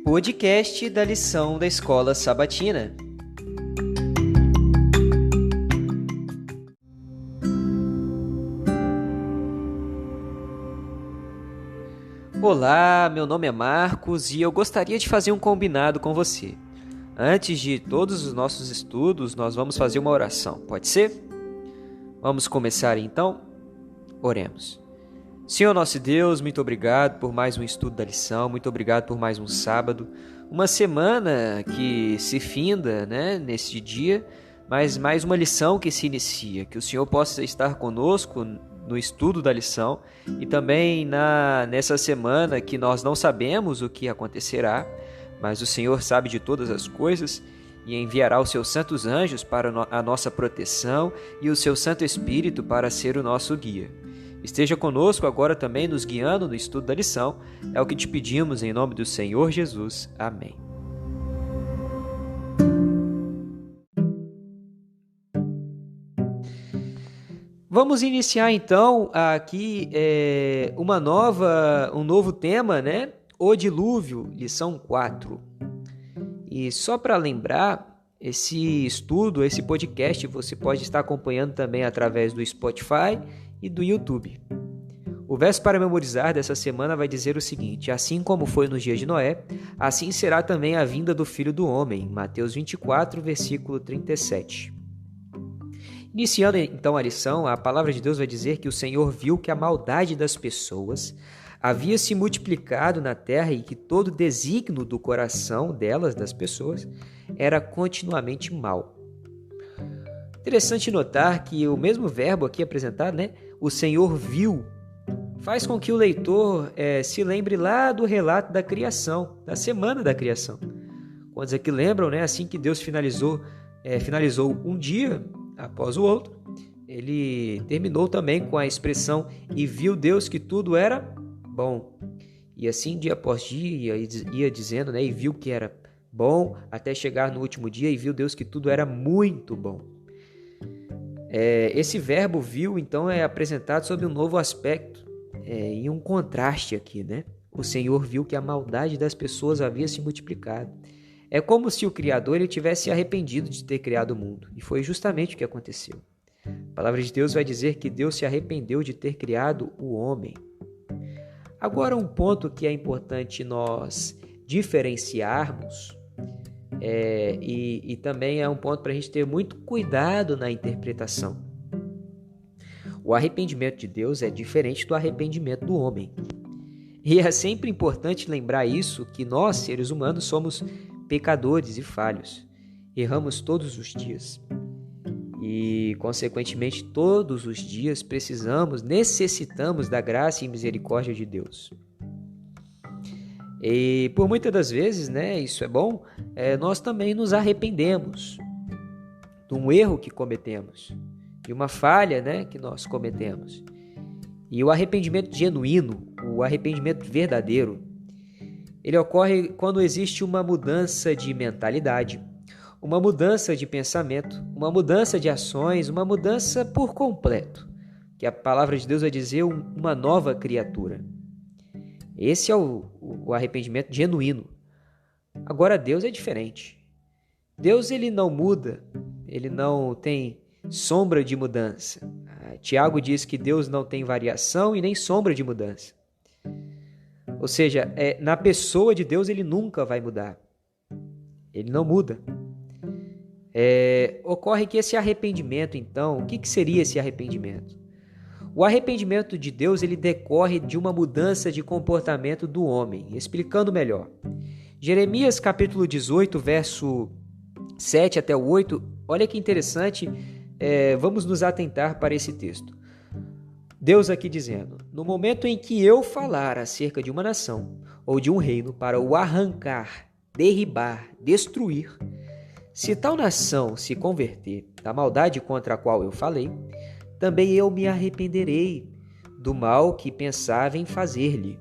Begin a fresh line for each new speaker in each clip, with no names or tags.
Podcast da lição da Escola Sabatina. Olá, meu nome é Marcos e eu gostaria de fazer um combinado com você. Antes de todos os nossos estudos, nós vamos fazer uma oração, pode ser? Vamos começar então? Oremos. Senhor nosso Deus, muito obrigado por mais um estudo da lição, muito obrigado por mais um sábado, uma semana que se finda, neste dia, mas mais uma lição que se inicia, que o Senhor possa estar conosco no estudo da lição e também nessa semana que nós não sabemos o que acontecerá, mas o Senhor sabe de todas as coisas e enviará os seus santos anjos para a nossa proteção e o seu Santo Espírito para ser o nosso guia. Esteja conosco agora também nos guiando no estudo da lição. É o que te pedimos em nome do Senhor Jesus. Amém. Vamos iniciar então aqui um novo tema, O dilúvio, lição 4. E só para lembrar, esse estudo, esse podcast, você pode estar acompanhando também através do Spotify e do YouTube. O verso para memorizar dessa semana vai dizer o seguinte: assim como foi nos dias de Noé, assim será também a vinda do Filho do Homem. Mateus 24, versículo 37. Iniciando então a lição, a palavra de Deus vai dizer que o Senhor viu que a maldade das pessoas havia se multiplicado na terra e que todo desígnio do coração delas, das pessoas, era continuamente mau. Interessante notar que o mesmo verbo aqui apresentado, o Senhor viu, faz com que o leitor se lembre lá do relato da criação, da semana da criação. Quantos aqui lembram, assim que Deus finalizou um dia após o outro, ele terminou também com a expressão "e viu Deus que tudo era bom". E assim, dia após dia, ia dizendo, e viu que era bom, até chegar no último dia e viu Deus que tudo era muito bom. Esse verbo viu, então, é apresentado sob um novo aspecto e um contraste aqui, O Senhor viu que a maldade das pessoas havia se multiplicado. É como se o Criador ele tivesse arrependido de ter criado o mundo, e foi justamente o que aconteceu. A palavra de Deus vai dizer que Deus se arrependeu de ter criado o homem. Agora, um ponto que é importante nós diferenciarmos, e também é um ponto para a gente ter muito cuidado na interpretação. O arrependimento de Deus é diferente do arrependimento do homem. E é sempre importante lembrar isso, que nós, seres humanos, somos pecadores e falhos. Erramos todos os dias. E, consequentemente, todos os dias necessitamos da graça e misericórdia de Deus. E por muitas das vezes, isso é bom, nós também nos arrependemos de um erro que cometemos, de uma falha, que nós cometemos. E o arrependimento genuíno, o arrependimento verdadeiro, ele ocorre quando existe uma mudança de mentalidade, uma mudança de pensamento, uma mudança de ações, uma mudança por completo, que a palavra de Deus vai dizer uma nova criatura. Esse é o arrependimento genuíno. Agora, Deus é diferente. Deus ele não muda, ele não tem sombra de mudança. Tiago diz que Deus não tem variação e nem sombra de mudança. Ou seja, na pessoa de Deus ele nunca vai mudar. Ele não muda. Ocorre que esse arrependimento, então, o que seria esse arrependimento? O arrependimento de Deus ele decorre de uma mudança de comportamento do homem. Explicando melhor. Jeremias capítulo 18, verso 7 até o 8, olha que interessante, vamos nos atentar para esse texto. Deus aqui dizendo: no momento em que eu falar acerca de uma nação ou de um reino para o arrancar, derribar, destruir, se tal nação se converter da maldade contra a qual eu falei, também eu me arrependerei do mal que pensava em fazer-lhe.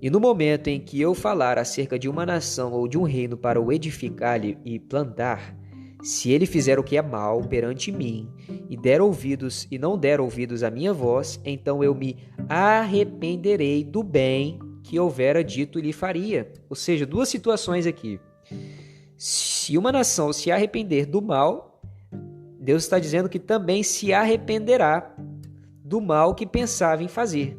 E no momento em que eu falar acerca de uma nação ou de um reino para o edificar-lhe e plantar, se ele fizer o que é mal perante mim e não der ouvidos à minha voz, então eu me arrependerei do bem que houvera dito lhe faria. Ou seja, duas situações aqui. Se uma nação se arrepender do mal, Deus está dizendo que também se arrependerá do mal que pensava em fazer.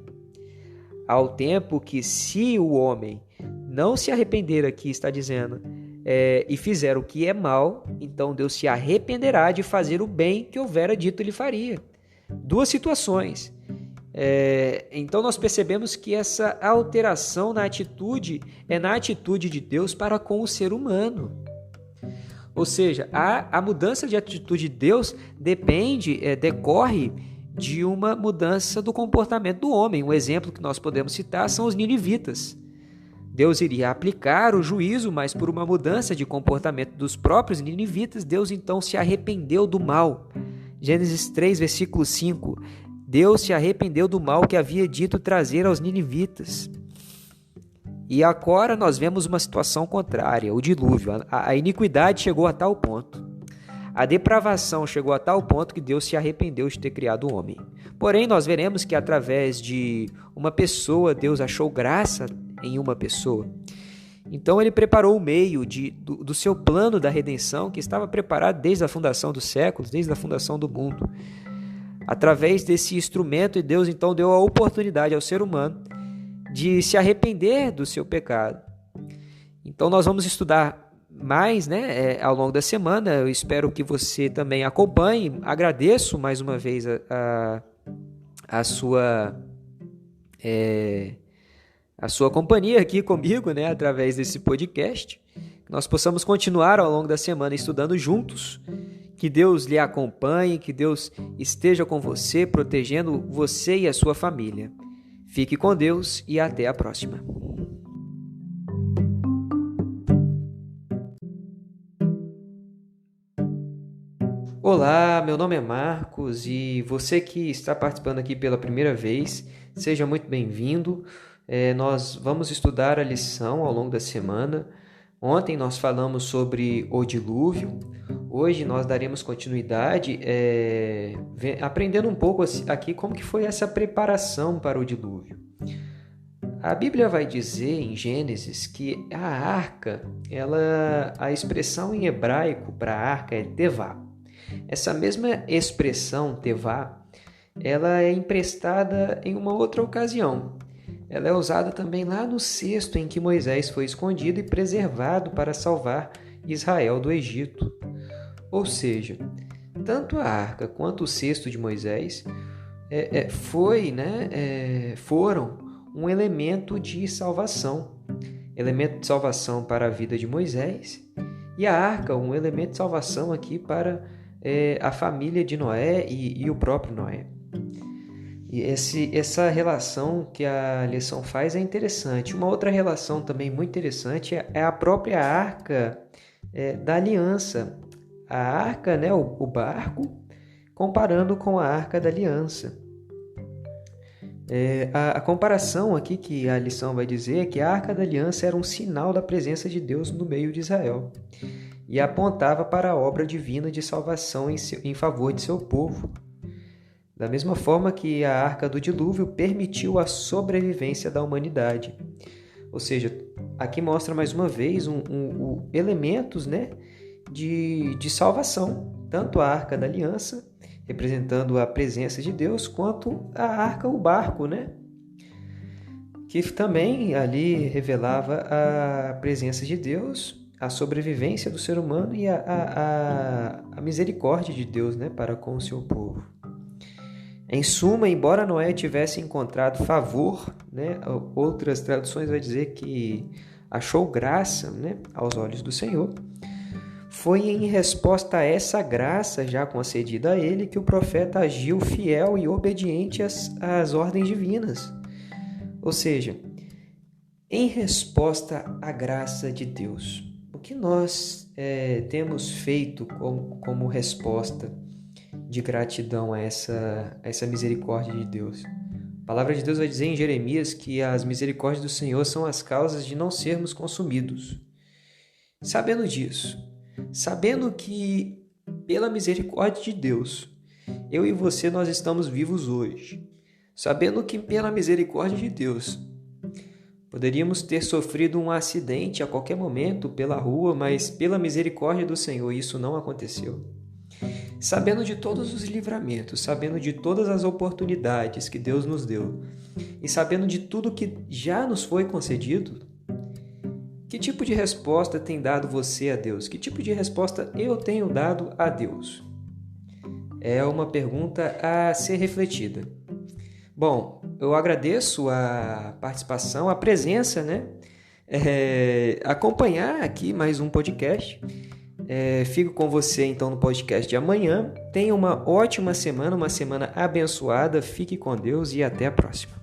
Ao tempo que, se o homem não se arrepender, aqui está dizendo, e fizer o que é mal, então Deus se arrependerá de fazer o bem que houvera dito lhe faria. Duas situações. Então nós percebemos que essa alteração na atitude é na atitude de Deus para com o ser humano. Ou seja, a mudança de atitude de Deus decorre de uma mudança do comportamento do homem. Um exemplo que nós podemos citar são os ninivitas. Deus iria aplicar o juízo, mas por uma mudança de comportamento dos próprios ninivitas, Deus então se arrependeu do mal. Gênesis 3, versículo 5. Deus se arrependeu do mal que havia dito trazer aos ninivitas. E agora nós vemos uma situação contrária, o dilúvio. A iniquidade chegou a tal ponto. A depravação chegou a tal ponto que Deus se arrependeu de ter criado o homem. Porém, nós veremos que através de uma pessoa, Deus achou graça em uma pessoa. Então ele preparou o meio do seu plano da redenção, que estava preparado desde a fundação dos séculos, desde a fundação do mundo. Através desse instrumento, Deus então deu a oportunidade ao ser humano de se arrepender do seu pecado. Então nós vamos estudar mais, ao longo da semana. Eu espero que você também acompanhe. Agradeço mais uma vez a sua companhia aqui comigo, através desse podcast. Que nós possamos continuar ao longo da semana estudando juntos. Que Deus lhe acompanhe, que Deus esteja com você, protegendo você e a sua família. Fique com Deus e até a próxima. Olá, meu nome é Marcos e você que está participando aqui pela primeira vez, seja muito bem-vindo. Nós vamos estudar a lição ao longo da semana. Ontem nós falamos sobre o dilúvio. Hoje nós daremos continuidade aprendendo um pouco aqui como que foi essa preparação para o dilúvio. A Bíblia vai dizer em Gênesis que a arca, a expressão em hebraico para a arca é tevá. Essa mesma expressão tevá, ela é emprestada em uma outra ocasião. Ela é usada também lá no cesto em que Moisés foi escondido e preservado para salvar Israel do Egito. Ou seja, tanto a arca quanto o cesto de Moisés foram um elemento de salvação. Elemento de salvação para a vida de Moisés e a arca, um elemento de salvação aqui para a família de Noé e o próprio Noé. E essa relação que a lição faz é interessante. Uma outra relação também muito interessante é a própria arca da aliança. A arca, o barco, comparando com a arca da aliança. A comparação aqui que a lição vai dizer é que a arca da aliança era um sinal da presença de Deus no meio de Israel e apontava para a obra divina de salvação em favor de seu povo. Da mesma forma que a arca do dilúvio permitiu a sobrevivência da humanidade. Ou seja, aqui mostra mais uma vez elementos de salvação. Tanto a arca da aliança, representando a presença de Deus, quanto a arca, o barco, que também ali revelava a presença de Deus, a sobrevivência do ser humano e a misericórdia de Deus para com o seu povo. Em suma, embora Noé tivesse encontrado favor, outras traduções vai dizer que achou graça aos olhos do Senhor, foi em resposta a essa graça já concedida a ele que o profeta agiu fiel e obediente às ordens divinas. Ou seja, em resposta à graça de Deus. O que nós temos feito como resposta de gratidão a essa misericórdia de Deus? A palavra de Deus vai dizer em Jeremias que as misericórdias do Senhor são as causas de não sermos consumidos. Sabendo disso, sabendo que pela misericórdia de Deus, eu e você nós estamos vivos hoje, sabendo que pela misericórdia de Deus, Poderíamos ter sofrido um acidente a qualquer momento pela rua, mas pela misericórdia do Senhor isso não aconteceu. Sabendo de todos os livramentos, sabendo de todas as oportunidades que Deus nos deu e sabendo de tudo que já nos foi concedido, que tipo de resposta tem dado você a Deus? Que tipo de resposta eu tenho dado a Deus? É uma pergunta a ser refletida. Bom, eu agradeço a participação, a presença, né? Acompanhar aqui mais um podcast. Fico com você então no podcast de amanhã. Tenha uma ótima semana, uma semana abençoada. Fique com Deus e até a próxima.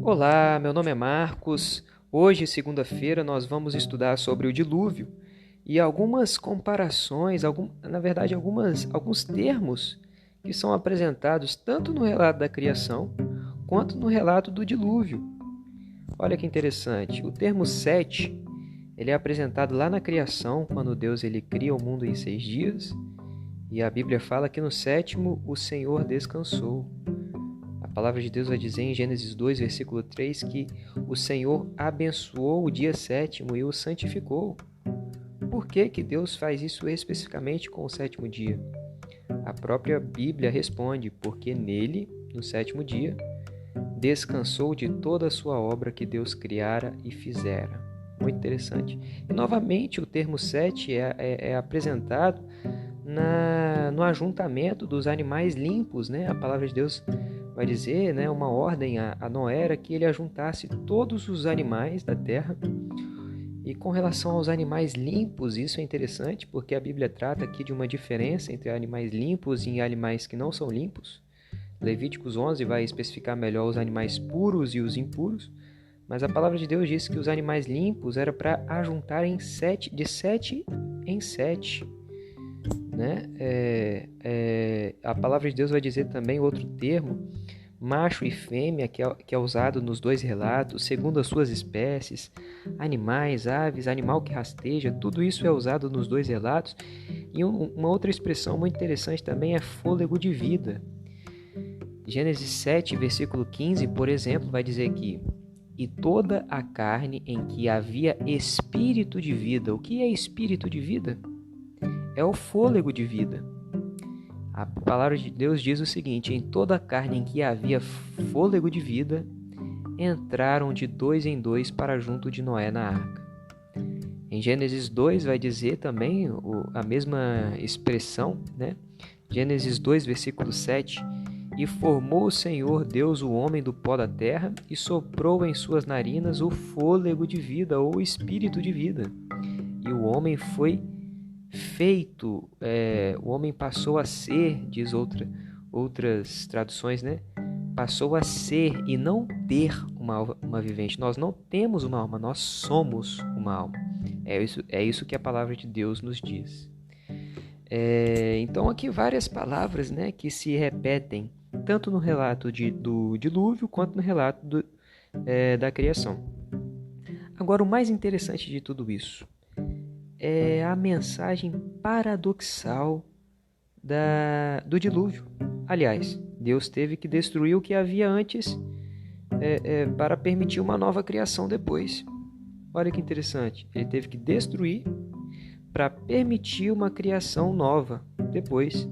Olá, meu nome é Marcos. Hoje, segunda-feira, nós vamos estudar sobre o dilúvio e algumas comparações, alguns termos que são apresentados tanto no relato da criação quanto no relato do dilúvio. Olha que interessante, o termo sete, ele é apresentado lá na criação, quando Deus ele cria o mundo em 6 dias, e a Bíblia fala que no sétimo o Senhor descansou. A palavra de Deus vai dizer em Gênesis 2, versículo 3, que o Senhor abençoou o dia sétimo e o santificou. Por que Deus faz isso especificamente com o sétimo dia? A própria Bíblia responde, porque nele, no sétimo dia, descansou de toda a sua obra que Deus criara e fizera. Muito interessante. E novamente o termo sete é apresentado no ajuntamento dos animais limpos, né? A palavra de Deus vai dizer, né, uma ordem a Noé era que ele ajuntasse todos os animais da terra. E com relação aos animais limpos, isso é interessante porque a Bíblia trata aqui de uma diferença entre animais limpos e animais que não são limpos. Levíticos 11 vai especificar melhor os animais puros e os impuros, mas a palavra de Deus diz que os animais limpos era para ajuntar de 7 em 7. Né? A palavra de Deus vai dizer também outro termo, macho e fêmea, que é usado nos dois relatos, segundo as suas espécies, animais, aves, animal que rasteja, tudo isso é usado nos dois relatos. E uma outra expressão muito interessante também é fôlego de vida. Gênesis 7, versículo 15, por exemplo, vai dizer que e toda a carne em que havia espírito de vida. O que é espírito de vida? É o fôlego de vida. A palavra de Deus diz o seguinte: em toda a carne em que havia fôlego de vida, entraram de 2 em 2 para junto de Noé na arca. Em Gênesis 2 vai dizer também a mesma expressão, né? Gênesis 2, versículo 7, e formou o Senhor Deus o homem do pó da terra e soprou em suas narinas o fôlego de vida ou espírito de vida. E o homem foi feito, o homem passou a ser, diz outras traduções, né? Passou a ser e não ter uma alma vivente. Nós não temos uma alma, nós somos uma alma. É isso que a palavra de Deus nos diz. Então aqui várias palavras, né, que se repetem tanto no relato do dilúvio quanto no relato da criação. Agora, o mais interessante de tudo isso é a mensagem paradoxal do dilúvio. Aliás, Deus teve que destruir o que havia antes para permitir uma nova criação depois. Olha que interessante, ele teve que destruir para permitir uma criação nova depois.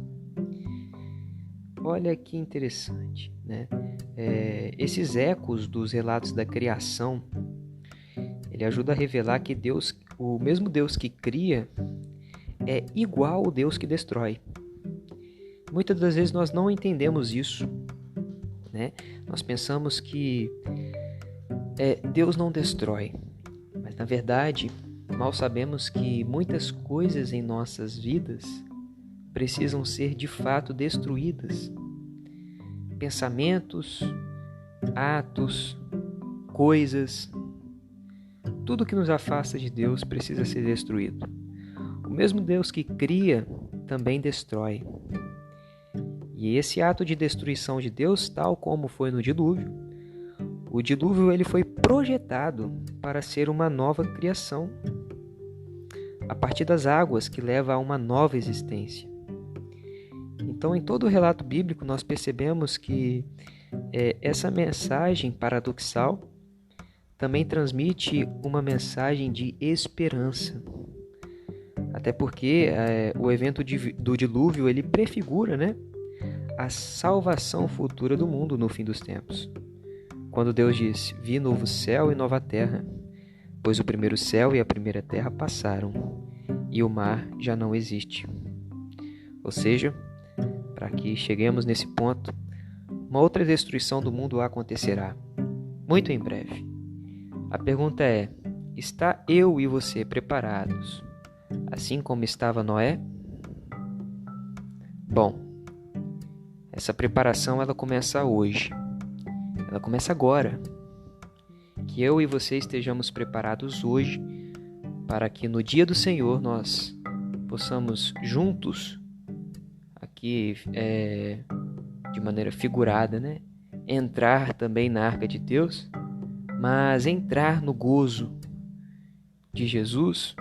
Olha que interessante, né? Esses ecos dos relatos da criação, ele ajuda a revelar que Deus, o mesmo Deus que cria, é igual ao Deus que destrói. Muitas das vezes nós não entendemos isso, né? Nós pensamos que Deus não destrói, mas na verdade mal sabemos que muitas coisas em nossas vidas precisam ser de fato destruídas. Pensamentos, atos, coisas, tudo que nos afasta de Deus precisa ser destruído. O mesmo Deus que cria também destrói. E esse ato de destruição de Deus, tal como foi no dilúvio, o dilúvio ele foi projetado para ser uma nova criação, a partir das águas que leva a uma nova existência. Então, em todo o relato bíblico, nós percebemos que essa mensagem paradoxal também transmite uma mensagem de esperança. Até porque o evento do dilúvio ele prefigura, né, a salvação futura do mundo no fim dos tempos. Quando Deus disse: "Vi novo céu e nova terra, pois o primeiro céu e a primeira terra passaram, e o mar já não existe." Ou seja, para que cheguemos nesse ponto, uma outra destruição do mundo acontecerá, muito em breve. A pergunta é: está eu e você preparados, assim como estava Noé? Bom, essa preparação ela começa hoje. Ela começa agora. Que eu e você estejamos preparados hoje para que no dia do Senhor nós possamos juntos, aqui de maneira figurada, né, entrar também na arca de Deus, mas entrar no gozo de Jesus,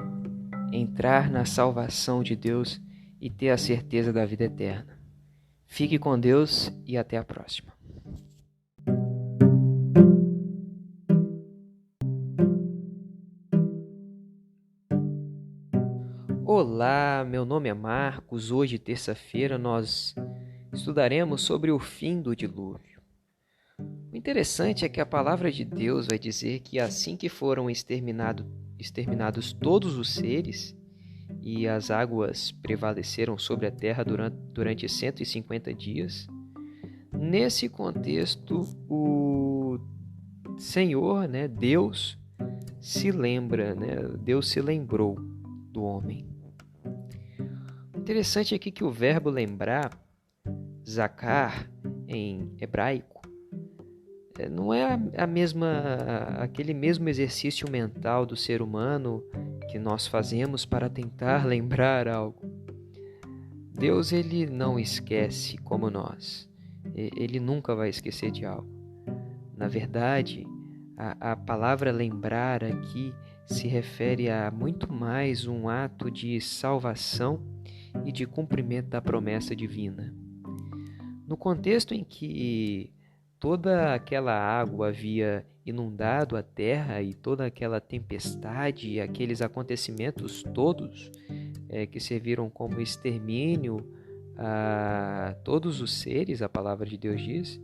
entrar na salvação de Deus e ter a certeza da vida eterna. Fique com Deus e até a próxima. Olá, meu nome é Marcos. Hoje, terça-feira, nós estudaremos sobre o fim do dilúvio. O interessante é que a palavra de Deus vai dizer que assim que foram exterminados todos os seres e as águas prevaleceram sobre a terra durante 150 dias, nesse contexto o Senhor, né, Deus, se lembra, né, Deus se lembrou do homem. Interessante aqui que o verbo lembrar, zakar, em hebraico, não é aquele mesmo exercício mental do ser humano que nós fazemos para tentar lembrar algo. Deus ele não esquece como nós. Ele nunca vai esquecer de algo. Na verdade, a palavra lembrar aqui se refere a muito mais um ato de salvação e de cumprimento da promessa divina. No contexto em que toda aquela água havia inundado a terra e toda aquela tempestade e aqueles acontecimentos todos que serviram como extermínio a todos os seres, a palavra de Deus diz,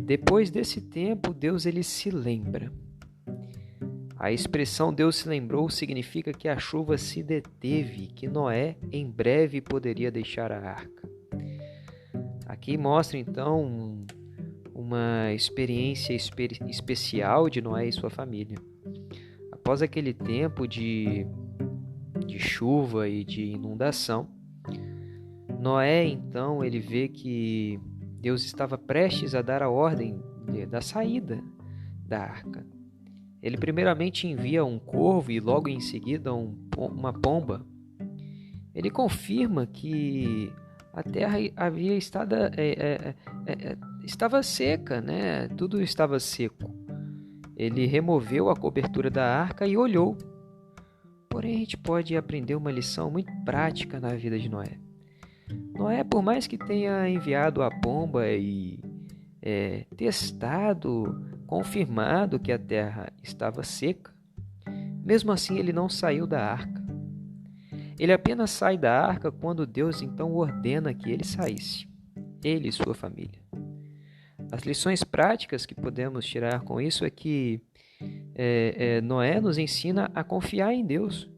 depois desse tempo, Deus ele se lembra. A expressão Deus se lembrou significa que a chuva se deteve, que Noé em breve poderia deixar a arca. Aqui mostra então uma experiência especial de Noé e sua família. Após aquele tempo de chuva e de inundação, Noé então ele vê que Deus estava prestes a dar a ordem da saída da arca. Ele primeiramente envia um corvo e logo em seguida uma pomba. Ele confirma que a terra estava seca, né? Tudo estava seco. Ele removeu a cobertura da arca e olhou. Porém, a gente pode aprender uma lição muito prática na vida de Noé. Noé, por mais que tenha enviado a pomba e testado, confirmado que a terra estava seca, mesmo assim ele não saiu da arca. Ele apenas sai da arca quando Deus então ordena que ele saísse, ele e sua família. As lições práticas que podemos tirar com isso é que Noé nos ensina a confiar em Deus.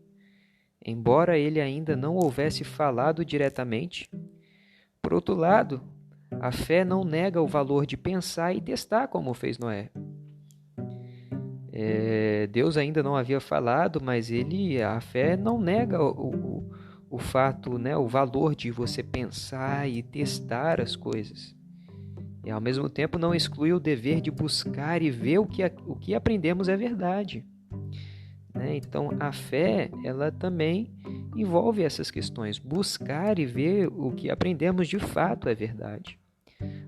Embora ele ainda não houvesse falado diretamente, por outro lado, a fé não nega o valor de pensar e testar como fez Noé. Deus ainda não havia falado, mas a fé não nega o fato, né, o valor de você pensar e testar as coisas. E ao mesmo tempo não exclui o dever de buscar e ver o que aprendemos é verdade. Né? Então a fé, ela também envolve essas questões, buscar e ver o que aprendemos de fato é verdade.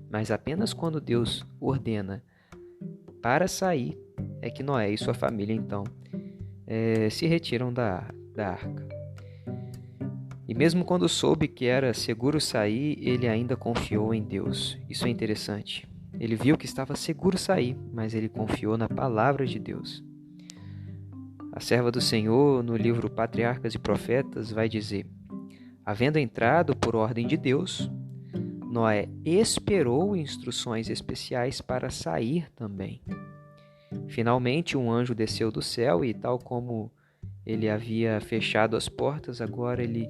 Mas apenas quando Deus ordena para sair, é que Noé e sua família, então, se retiram da arca. E mesmo quando soube que era seguro sair, ele ainda confiou em Deus. Isso é interessante. Ele viu que estava seguro sair, mas ele confiou na palavra de Deus. A serva do Senhor, no livro Patriarcas e Profetas, vai dizer: havendo entrado por ordem de Deus, Noé esperou instruções especiais para sair também. Finalmente, um anjo desceu do céu e, tal como ele havia fechado as portas, agora ele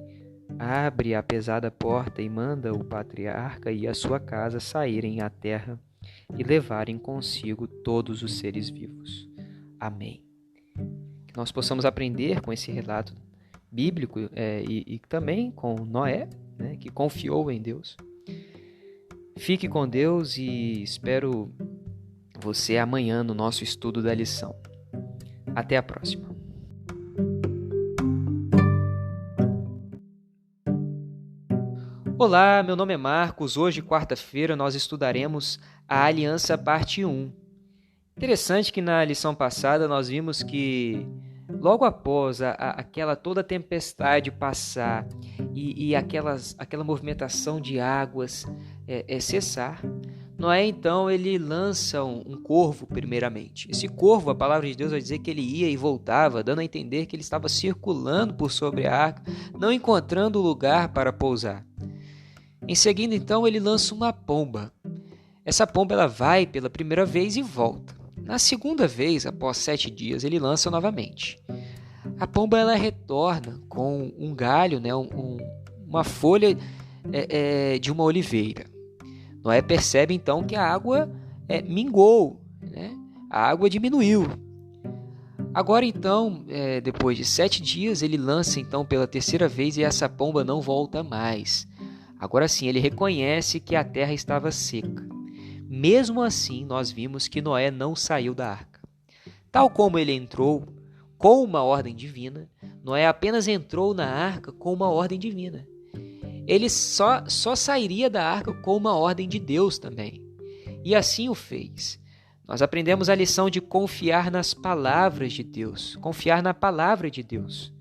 abre a pesada porta e manda o patriarca e a sua casa saírem à terra e levarem consigo todos os seres vivos. Amém. Que nós possamos aprender com esse relato bíblico e também com Noé, né, que confiou em Deus. Fique com Deus e espero você amanhã no nosso estudo da lição. Até a próxima. Olá, meu nome é Marcos. Hoje, quarta-feira, nós estudaremos a Aliança Parte 1. Interessante que na lição passada nós vimos que logo após aquela toda tempestade passar e aquela movimentação de águas cessar, Noé então ele lança um corvo primeiramente. Esse corvo, a palavra de Deus vai dizer que ele ia e voltava, dando a entender que ele estava circulando por sobre a arca, não encontrando lugar para pousar. Em seguida então ele lança uma pomba. Essa pomba ela vai pela primeira vez e volta. Na segunda vez, após 7 dias, ele lança novamente. A pomba ela retorna com um galho, né, uma folha de uma oliveira. Noé percebe então que a água mingou, né? A água diminuiu. Agora então, depois de 7 dias, ele lança então pela terceira vez e essa pomba não volta mais. Agora sim, ele reconhece que a terra estava seca. Mesmo assim, nós vimos que Noé não saiu da arca. Tal como ele entrou com uma ordem divina, Noé apenas entrou na arca com uma ordem divina. Ele só sairia da arca com uma ordem de Deus também. E assim o fez. Nós aprendemos a lição de confiar nas palavras de Deus, confiar na palavra de Deus.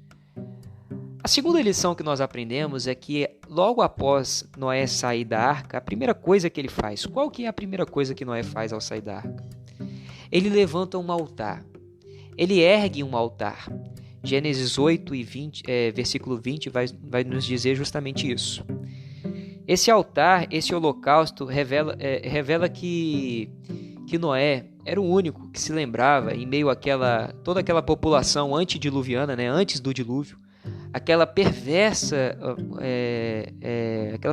A segunda lição que nós aprendemos é que logo após Noé sair da arca, a primeira coisa que ele faz, qual que é a primeira coisa que Noé faz ao sair da arca? Ele levanta um altar, ele ergue um altar. Gênesis 8 e 20, versículo 20 vai nos dizer justamente isso. Esse altar, esse holocausto revela que Noé era o único que se lembrava, em meio toda aquela população antediluviana, né, antes do dilúvio, aquela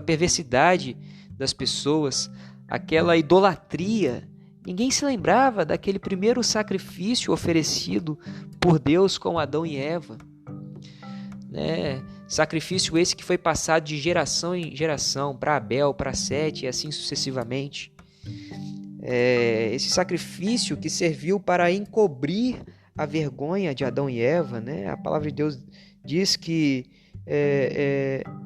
perversidade das pessoas, aquela idolatria. Ninguém se lembrava daquele primeiro sacrifício oferecido por Deus com Adão e Eva, né? Sacrifício esse que foi passado de geração em geração para Abel, para Sete e assim sucessivamente. Esse sacrifício que serviu para encobrir a vergonha de Adão e Eva, né? A palavra de Deus diz que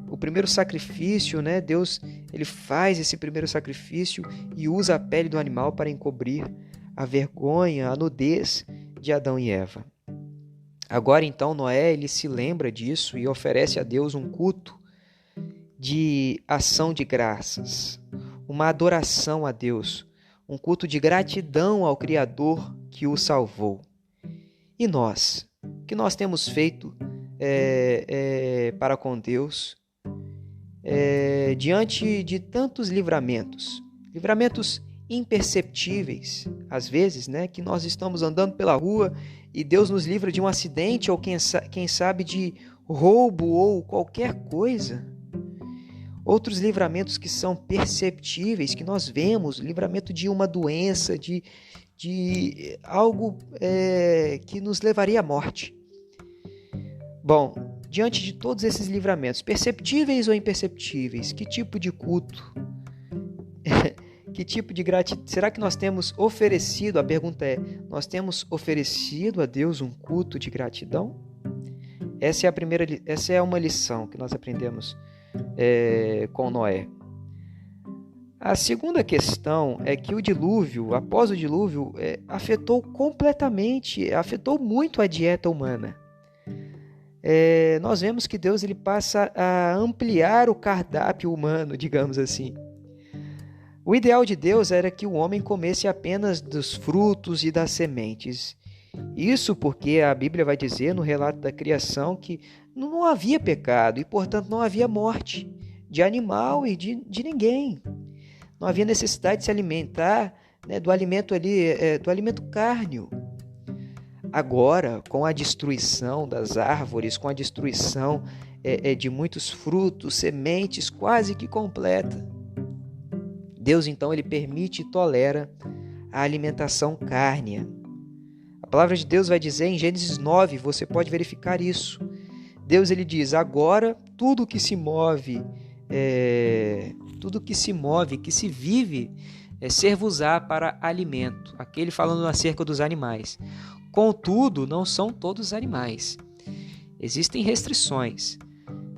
o primeiro sacrifício, né? Deus ele faz esse primeiro sacrifício e usa a pele do animal para encobrir a vergonha, a nudez de Adão e Eva. Agora então Noé ele se lembra disso e oferece a Deus um culto de ação de graças, uma adoração a Deus, um culto de gratidão ao Criador que o salvou. E nós? O que nós temos feito para com Deus diante de tantos livramentos imperceptíveis, às vezes, né, que nós estamos andando pela rua e Deus nos livra de um acidente ou quem sabe de roubo ou qualquer coisa. Outros livramentos que são perceptíveis, que nós vemos, livramento de uma doença, de algo que nos levaria à morte. Bom, diante de todos esses livramentos, perceptíveis ou imperceptíveis, que tipo de culto, que tipo de gratidão, será que nós temos oferecido, a pergunta nós temos oferecido a Deus um culto de gratidão? Essa é uma lição que nós aprendemos com Noé. A segunda questão é que o dilúvio, após o dilúvio, afetou muito a dieta humana. nós vemos que Deus ele passa a ampliar o cardápio humano, digamos assim. O ideal de Deus era que o homem comesse apenas dos frutos e das sementes. Isso porque a Bíblia vai dizer no relato da criação que não havia pecado e, portanto, não havia morte de animal e de ninguém. Não havia necessidade de se alimentar, né, do alimento do alimento cárneo. Agora, com a destruição das árvores, com a destruição de muitos frutos, sementes quase que completa, Deus então ele permite e tolera a alimentação cárnea. A palavra de Deus vai dizer em Gênesis 9, você pode verificar isso. Deus ele diz: agora tudo que se move, que se vive, ser-vos-á para alimento. Aqui ele falando acerca dos animais. Contudo, não são todos animais. Existem restrições.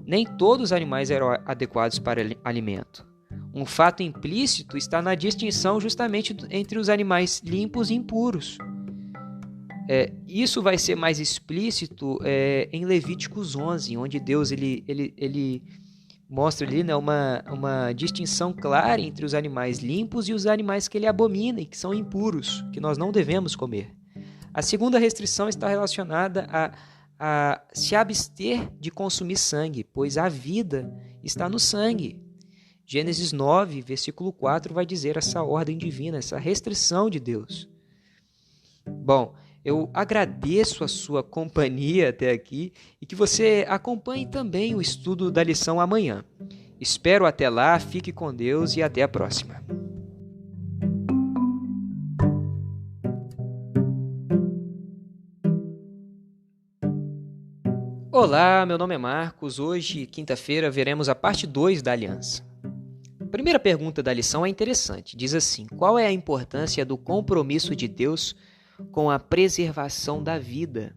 Nem todos os animais eram adequados para alimento. Um fato implícito está na distinção justamente entre os animais limpos e impuros. Isso vai ser mais explícito em Levíticos 11, onde Deus ele mostra ali, né, uma distinção clara entre os animais limpos e os animais que ele abomina e que são impuros, que nós não devemos comer. A segunda restrição está relacionada a se abster de consumir sangue, pois a vida está no sangue. Gênesis 9, versículo 4 vai dizer essa ordem divina, essa restrição de Deus. Bom, eu agradeço a sua companhia até aqui e que você acompanhe também o estudo da lição amanhã. Espero até lá, fique com Deus e até a próxima. Olá, meu nome é Marcos. Hoje, quinta-feira, veremos a parte 2 da aliança. A primeira pergunta da lição é interessante. Diz assim: qual é a importância do compromisso de Deus com a preservação da vida?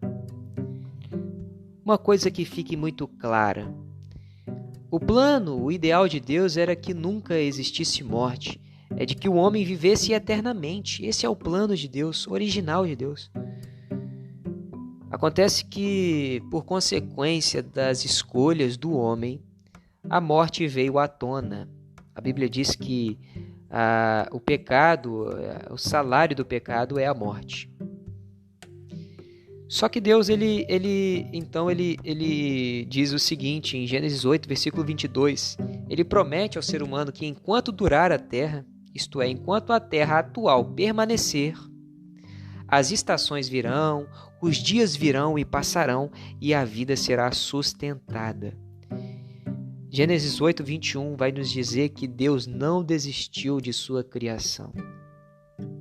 Uma coisa que fique muito clara: o ideal de Deus era que nunca existisse morte, é de que o homem vivesse eternamente. Esse é o plano de Deus, original de Deus. Acontece que, por consequência das escolhas do homem, a morte veio à tona. A Bíblia diz que o pecado, o salário do pecado é a morte. Só que Deus ele diz o seguinte em Gênesis 8, versículo 22. Ele promete ao ser humano que enquanto durar a terra, isto é, enquanto a terra atual permanecer, as estações virão, os dias virão e passarão, e a vida será sustentada. Gênesis 8, 21 vai nos dizer que Deus não desistiu de sua criação.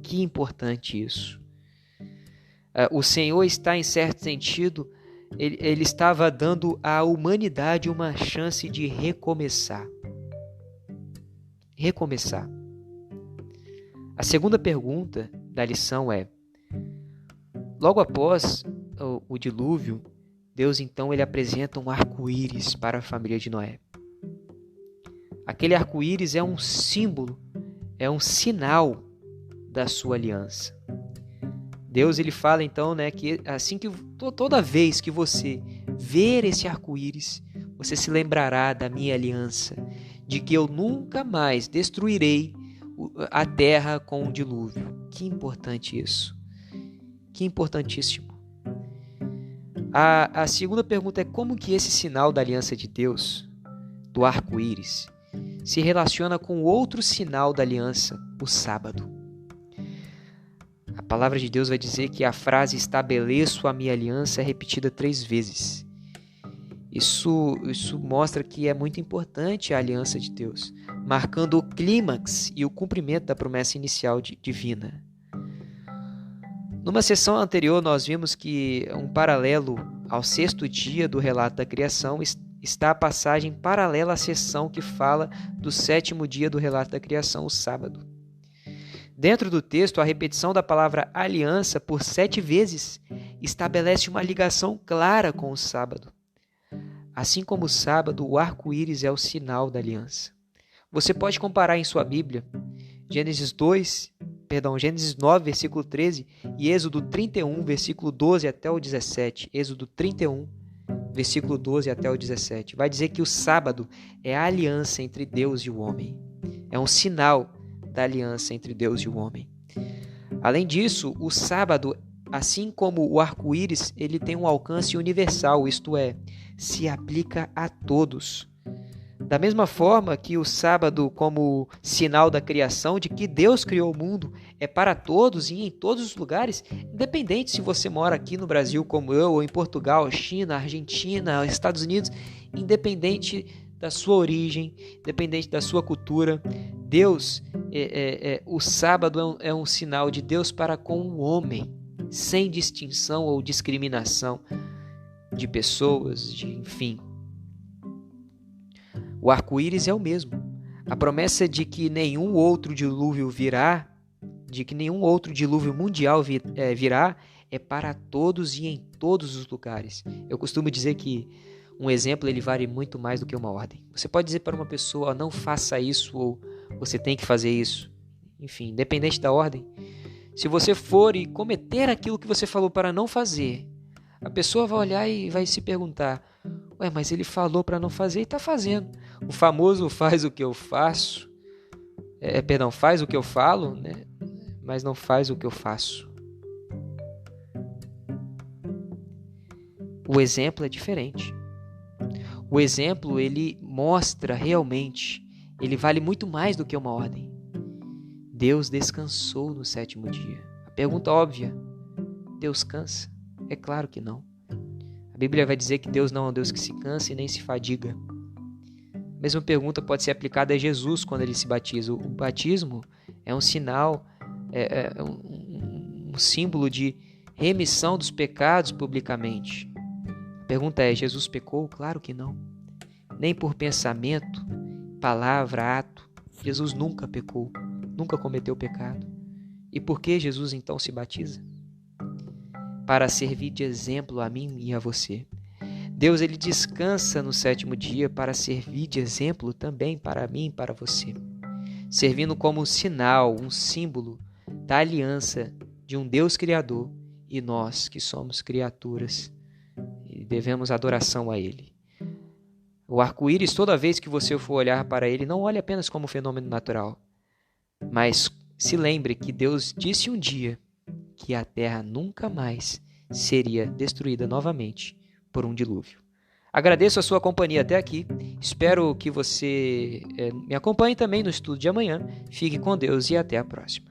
Que importante isso. O Senhor está, em certo sentido, ele estava dando à humanidade uma chance de recomeçar. Recomeçar. A segunda pergunta da lição é: logo após o dilúvio, Deus então ele apresenta um arco-íris para a família de Noé. Aquele arco-íris é um símbolo, é um sinal da sua aliança. Deus ele fala então, né, que assim que toda vez que você ver esse arco-íris, você se lembrará da minha aliança, de que eu nunca mais destruirei a terra com o dilúvio. Que importante isso. Que importantíssimo. A segunda pergunta é: como que esse sinal da aliança de Deus, do arco-íris, se relaciona com outro sinal da aliança, o sábado? A palavra de Deus vai dizer que a frase "estabeleço a minha aliança" é repetida 3 vezes. Isso mostra que é muito importante a aliança de Deus, marcando o clímax e o cumprimento da promessa inicial divina. Numa sessão anterior, nós vimos que um paralelo ao 6º dia do relato da criação está a passagem paralela à sessão que fala do 7º dia do relato da criação, o sábado. Dentro do texto, a repetição da palavra aliança por 7 vezes estabelece uma ligação clara com o sábado. Assim como o sábado, o arco-íris é o sinal da aliança. Você pode comparar em sua Bíblia Gênesis 9, versículo 13 e Êxodo 31, versículo 12 até o 17. Êxodo 31, versículo 12 até o 17. Vai dizer que o sábado é a aliança entre Deus e o homem. É um sinal da aliança entre Deus e o homem. Além disso, o sábado, assim como o arco-íris, ele tem um alcance universal, isto é, se aplica a todos. Da mesma forma que o sábado, como sinal da criação, de que Deus criou o mundo, é para todos e em todos os lugares, independente se você mora aqui no Brasil como eu, ou em Portugal, China, Argentina, Estados Unidos, independente da sua origem, independente da sua cultura, Deus, o sábado é um sinal de Deus para com o homem, sem distinção ou discriminação de pessoas, enfim. O arco-íris é o mesmo. A promessa de que nenhum outro dilúvio virá, de que nenhum outro dilúvio mundial virá, é para todos e em todos os lugares. Eu costumo dizer que um exemplo ele vale muito mais do que uma ordem. Você pode dizer para uma pessoa, não faça isso, ou você tem que fazer isso. Enfim, independente da ordem. Se você for e cometer aquilo que você falou para não fazer, a pessoa vai olhar e vai se perguntar, ué, mas ele falou para não fazer e está fazendo. O famoso faz o que eu faço, faz o que eu falo, né? Mas não faz o que eu faço. O exemplo é diferente. O exemplo, ele mostra realmente, ele vale muito mais do que uma ordem. Deus descansou no 7º dia. A pergunta óbvia, Deus cansa? É claro que não. A Bíblia vai dizer que Deus não é um Deus que se cansa e nem se fadiga. A mesma pergunta pode ser aplicada a Jesus quando ele se batiza. O batismo é um sinal, um símbolo de remissão dos pecados publicamente. A pergunta é, Jesus pecou? Claro que não. Nem por pensamento, palavra, ato. Jesus nunca pecou, nunca cometeu pecado. E por que Jesus então se batiza? Para servir de exemplo a mim e a você. Deus ele descansa no 7º dia para servir de exemplo também para mim e para você, servindo como um sinal, um símbolo da aliança de um Deus criador e nós que somos criaturas e devemos adoração a Ele. O arco-íris, toda vez que você for olhar para ele, não olhe apenas como um fenômeno natural, mas se lembre que Deus disse um dia que a terra nunca mais seria destruída novamente por um dilúvio. Agradeço a sua companhia até aqui. Espero que você me acompanhe também no estudo de amanhã. Fique com Deus e até a próxima.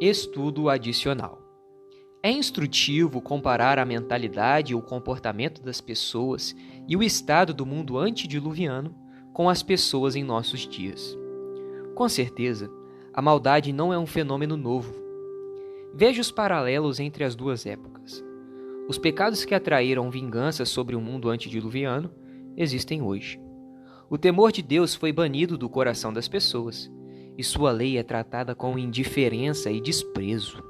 Estudo adicional. É instrutivo comparar a mentalidade e o comportamento das pessoas e o estado do mundo antediluviano com as pessoas em nossos dias. Com certeza, a maldade não é um fenômeno novo. Veja os paralelos entre as duas épocas. Os pecados que atraíram vingança sobre o mundo antediluviano existem hoje. O temor de Deus foi banido do coração das pessoas, e sua lei é tratada com indiferença e desprezo.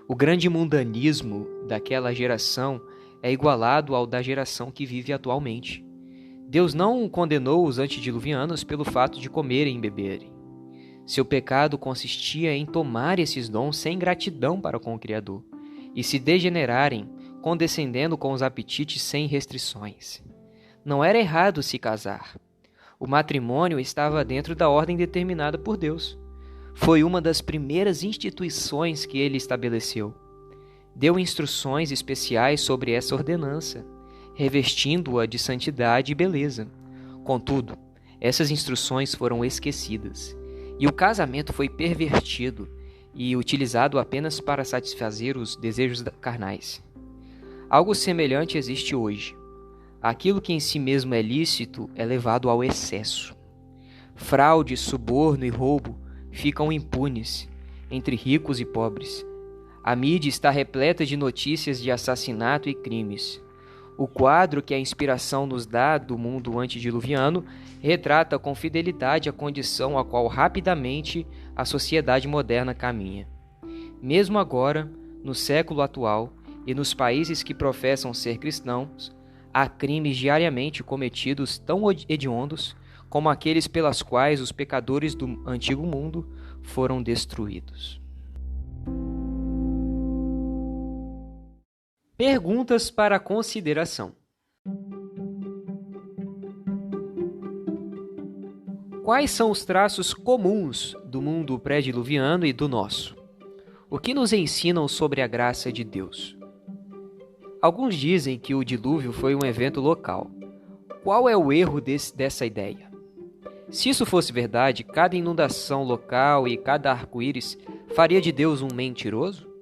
O grande mundanismo daquela geração é igualado ao da geração que vive atualmente. Deus não condenou os antediluvianos pelo fato de comerem e beberem. Seu pecado consistia em tomar esses dons sem gratidão para com o Criador e se degenerarem, condescendendo com os apetites sem restrições. Não era errado se casar. O matrimônio estava dentro da ordem determinada por Deus. Foi uma das primeiras instituições que ele estabeleceu. Deu instruções especiais sobre essa ordenança, revestindo-a de santidade e beleza. Contudo, essas instruções foram esquecidas, e o casamento foi pervertido e utilizado apenas para satisfazer os desejos carnais. Algo semelhante existe hoje. Aquilo que em si mesmo é lícito é levado ao excesso. Fraude, suborno e roubo ficam impunes entre ricos e pobres. A mídia está repleta de notícias de assassinato e crimes. O quadro que a inspiração nos dá do mundo antediluviano retrata com fidelidade a condição a qual rapidamente a sociedade moderna caminha. Mesmo agora, no século atual e nos países que professam ser cristãos, há crimes diariamente cometidos tão hediondos como aqueles pelas quais os pecadores do antigo mundo foram destruídos. Perguntas para consideração. Quais são os traços comuns do mundo pré-diluviano e do nosso? O que nos ensinam sobre a graça de Deus? Alguns dizem que o dilúvio foi um evento local. Qual é o erro dessa ideia? Se isso fosse verdade, cada inundação local e cada arco-íris faria de Deus um mentiroso?